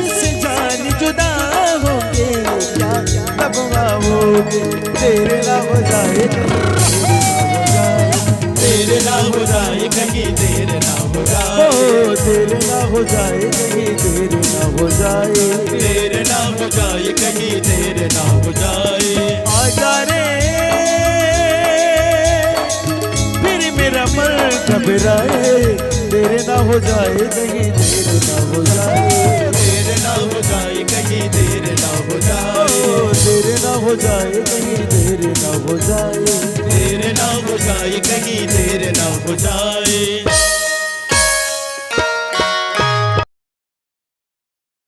तुझसे जान जुदा होके क्या कब आओगे, तेरे ना हो जाए तेरे ना हो जाए कहीं देर ना हो जाए, तेरे ना हो जाए कहीं देर ना हो जाए, देर ना हो जाए कहीं देर ना हो जाए। आजा रे फिर मेरा मन घबराए, तेरे ना हो जाए कहीं देर ना हो जाए, देर ना हो जाए कहीं देर ना हो जाए, तेरे ना हो जाए कहीं देर ना हो जाए, देर ना हो जाए कहीं देर ना हो जाए।